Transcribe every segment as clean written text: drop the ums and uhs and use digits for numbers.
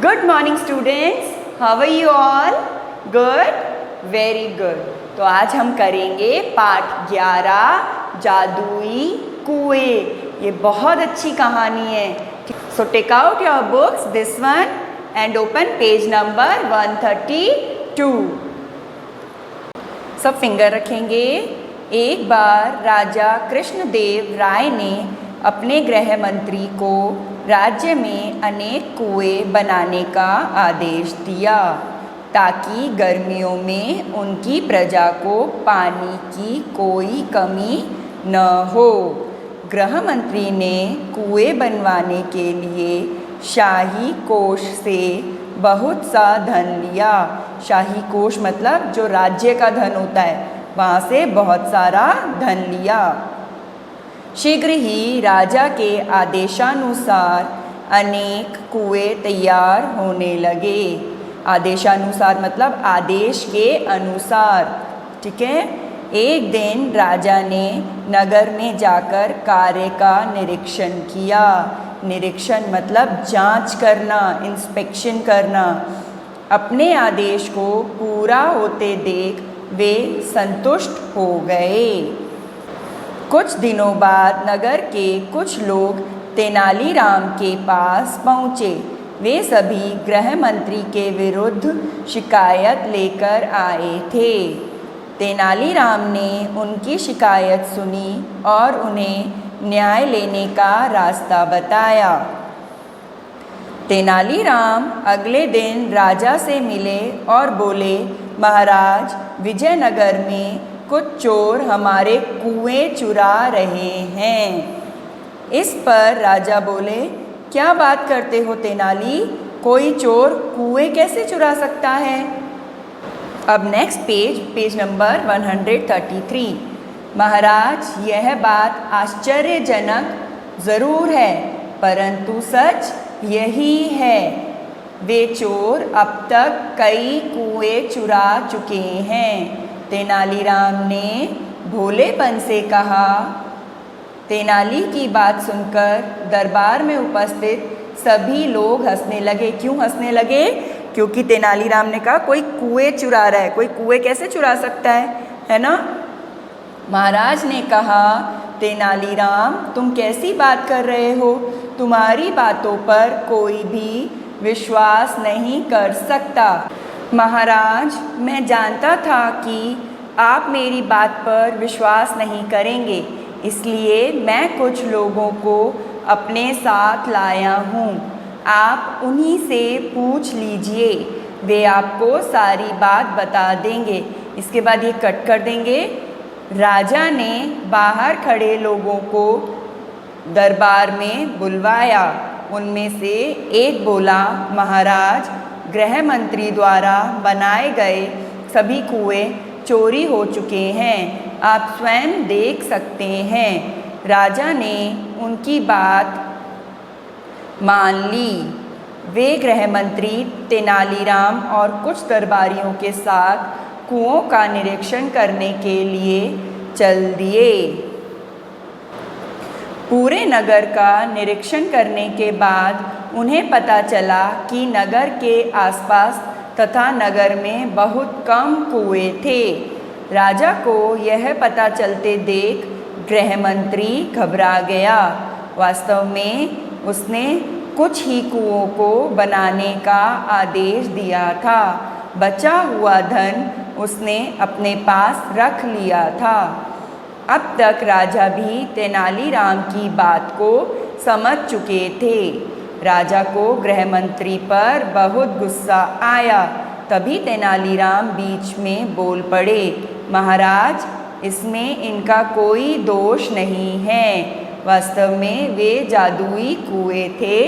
Good morning students, how are you all? Good, very good. तो आज हम करेंगे पाठ 11 जादुई कुएं। ये बहुत अच्छी कहानी है। So take out your books, this one, and open page number 132। सब फिंगर रखेंगे। एक बार राजा कृष्णदेव राय ने अपने गृह मंत्री को राज्य में अनेक कुएं बनाने का आदेश दिया ताकि गर्मियों में उनकी प्रजा को पानी की कोई कमी न हो। गृह मंत्री ने कुएं बनवाने के लिए शाही कोष से बहुत सा धन लिया। शाही कोष मतलब जो राज्य का धन होता है, वहाँ से बहुत सारा धन लिया। शीघ्र ही राजा के आदेशानुसार अनेक कुएं तैयार होने लगे। आदेशानुसार मतलब आदेश के अनुसार, ठीक है। एक दिन राजा ने नगर में जाकर कार्य का निरीक्षण किया। निरीक्षण मतलब जांच करना, इंस्पेक्शन करना। अपने आदेश को पूरा होते देख वे संतुष्ट हो गए। कुछ दिनों बाद नगर के कुछ लोग तेनालीराम के पास पहुँचे। वे सभी गृह मंत्री के विरुद्ध शिकायत लेकर आए थे। तेनालीराम ने उनकी शिकायत सुनी और उन्हें न्याय लेने का रास्ता बताया। तेनालीराम अगले दिन राजा से मिले और बोले, महाराज, विजयनगर में कुछ चोर हमारे कुएं चुरा रहे हैं। इस पर राजा बोले, क्या बात करते हो तेनाली? कोई चोर कुएं कैसे चुरा सकता है? अब नेक्स्ट पेज नंबर 133। महाराज, यह बात आश्चर्यजनक ज़रूर है, परंतु सच यही है। वे चोर अब तक कई कुएं चुरा चुके हैं। तेनालीराम ने भोलेपन से कहा। तेनाली की बात सुनकर दरबार में उपस्थित सभी लोग हंसने लगे। क्यों हंसने लगे? क्योंकि तेनालीराम ने कहा कोई कुएं चुरा रहा है। कोई कुएं कैसे चुरा सकता है ना? महाराज ने कहा, तेनालीराम, तुम कैसी बात कर रहे हो? तुम्हारी बातों पर कोई भी विश्वास नहीं कर सकता। महाराज, मैं जानता था कि आप मेरी बात पर विश्वास नहीं करेंगे, इसलिए मैं कुछ लोगों को अपने साथ लाया हूँ। आप उन्हीं से पूछ लीजिए, वे आपको सारी बात बता देंगे। इसके बाद ये कट कर देंगे। राजा ने बाहर खड़े लोगों को दरबार में बुलवाया। उनमें से एक बोला, महाराज, गृह मंत्री द्वारा बनाए गए सभी कुएं चोरी हो चुके हैं। आप स्वयं देख सकते हैं। राजा ने उनकी बात मान ली। वे गृह मंत्री तेनालीराम और कुछ दरबारियों के साथ कुओं का निरीक्षण करने के लिए चल दिए। पूरे नगर का निरीक्षण करने के बाद उन्हें पता चला कि नगर के आसपास तथा नगर में बहुत कम कुएं थे। राजा को यह पता चलते देख गृह मंत्री घबरा गया। वास्तव में उसने कुछ ही कुओं को बनाने का आदेश दिया था। बचा हुआ धन उसने अपने पास रख लिया था। अब तक राजा भी तेनालीराम की बात को समझ चुके थे। राजा को गृह मंत्री पर बहुत गुस्सा आया। तभी तेनालीराम बीच में बोल पड़े, महाराज, इसमें इनका कोई दोष नहीं है। वास्तव में वे जादुई कुएं थे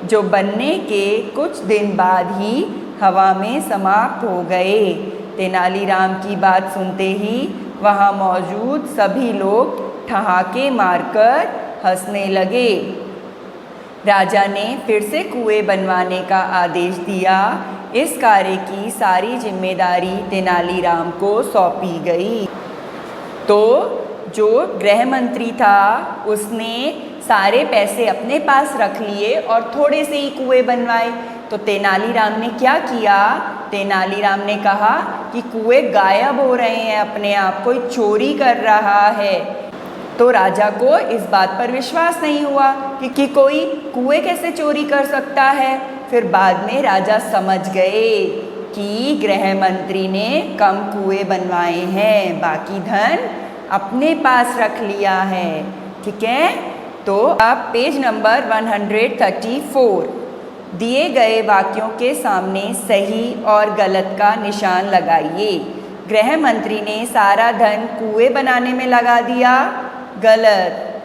जो बनने के कुछ दिन बाद ही हवा में समाप्त हो गए। तेनालीराम की बात सुनते ही वहाँ मौजूद सभी लोग ठहाके मारकर हंसने लगे। राजा ने फिर से कुएं बनवाने का आदेश दिया। इस कार्य की सारी जिम्मेदारी तेनालीराम को सौंपी गई। तो जो गृह मंत्री था उसने सारे पैसे अपने पास रख लिए और थोड़े से ही कुएं बनवाए। तो तेनालीराम ने क्या किया? तेनालीराम ने कहा कि कुएं गायब हो रहे हैं अपने आप, कोई चोरी कर रहा है। तो राजा को इस बात पर विश्वास नहीं हुआ कि कोई कुएं कैसे चोरी कर सकता है। फिर बाद में राजा समझ गए कि गृह मंत्री ने कम कुएं बनवाए हैं, बाकी धन अपने पास रख लिया है। ठीक है, तो आप पेज नंबर 134 दिए गए वाक्यों के सामने सही और गलत का निशान लगाइए। गृह मंत्री ने सारा धन कुएं बनाने में लगा दिया, गलत।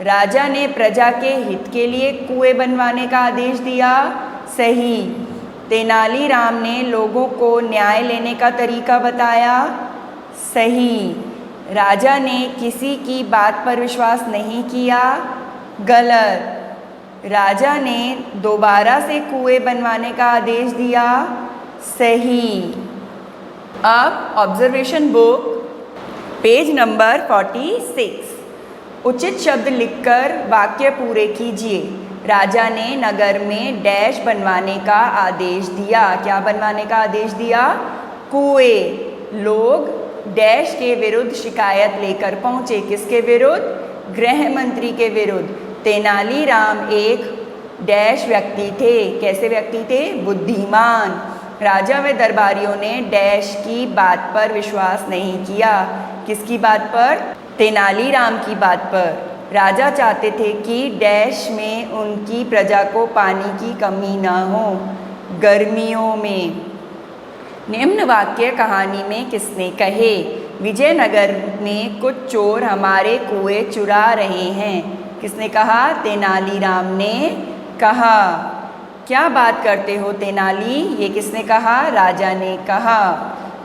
राजा ने प्रजा के हित के लिए कुएं बनवाने का आदेश दिया, सही। तेनालीराम ने लोगों को न्याय लेने का तरीका बताया, सही। राजा ने किसी की बात पर विश्वास नहीं किया, गलत। राजा ने दोबारा से कुएं बनवाने का आदेश दिया, सही। अब ऑब्जर्वेशन बुक पेज नंबर 46 उचित शब्द लिखकर वाक्य पूरे कीजिए। राजा ने नगर में डैश बनवाने का आदेश दिया। क्या बनवाने का आदेश दिया? कुएं। लोग डैश के विरुद्ध शिकायत लेकर पहुंचे। किसके विरुद्ध? गृह मंत्री के विरुद्ध। तेनालीराम एक डैश व्यक्ति थे। कैसे व्यक्ति थे? बुद्धिमान। राजा व दरबारियों ने डैश की बात पर विश्वास नहीं किया। किसकी बात पर? तेनालीराम की बात पर। राजा चाहते थे कि डैश में उनकी प्रजा को पानी की कमी ना हो, गर्मियों में। निम्न वाक्य कहानी में किसने कहे? विजयनगर में कुछ चोर हमारे कुएं चुरा रहे हैं। किसने कहा? तेनालीराम ने कहा। क्या बात करते हो तेनाली? ये किसने कहा? राजा ने कहा।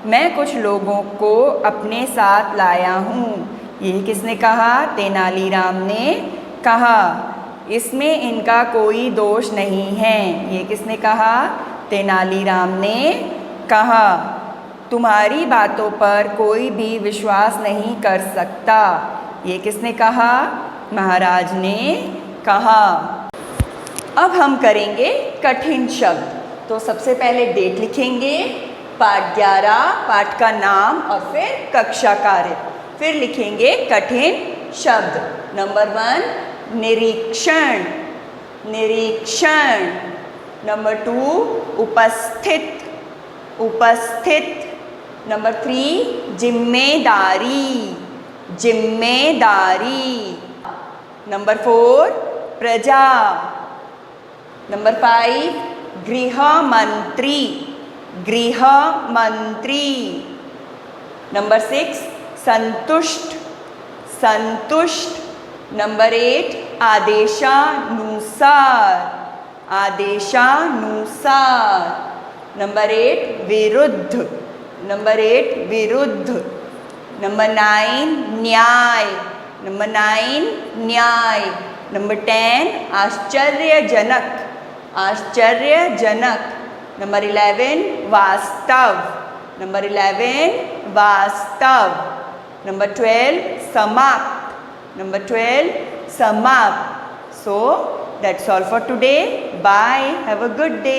मैं कुछ लोगों को अपने साथ लाया हूँ। ये किसने कहा? तेनालीराम ने कहा। इसमें इनका कोई दोष नहीं है। ये किसने कहा? तेनालीराम ने कहा। तुम्हारी बातों पर कोई भी विश्वास नहीं कर सकता। ये किसने कहा? महाराज ने कहा। अब हम करेंगे कठिन शब्द। तो सबसे पहले डेट लिखेंगे, पाठ 11, पाठ का नाम और फिर कक्षा कार्य। फिर लिखेंगे कठिन शब्द। नंबर 1 निरीक्षण, निरीक्षण। नंबर 2 उपस्थित, उपस्थित। नंबर 3 जिम्मेदारी, जिम्मेदारी। नंबर 4 प्रजा। नंबर 5 गृह मंत्री, गृह मंत्री। नंबर 6 संतुष्ट, संतुष्ट। नंबर 8 आदेशानुसार, आदेशानुसार। नंबर 8 विरुद्ध, नंबर 8 विरुद्ध। नंबर 9 न्याय, नंबर 9 न्याय। नंबर 10 आश्चर्यजनक, आश्चर्यजनक। नंबर 11 वास्तव, नंबर 11 वास्तव। नंबर 12 समाप्त, नंबर 12 समाप्त। So that's all for today. Bye. Have a good day.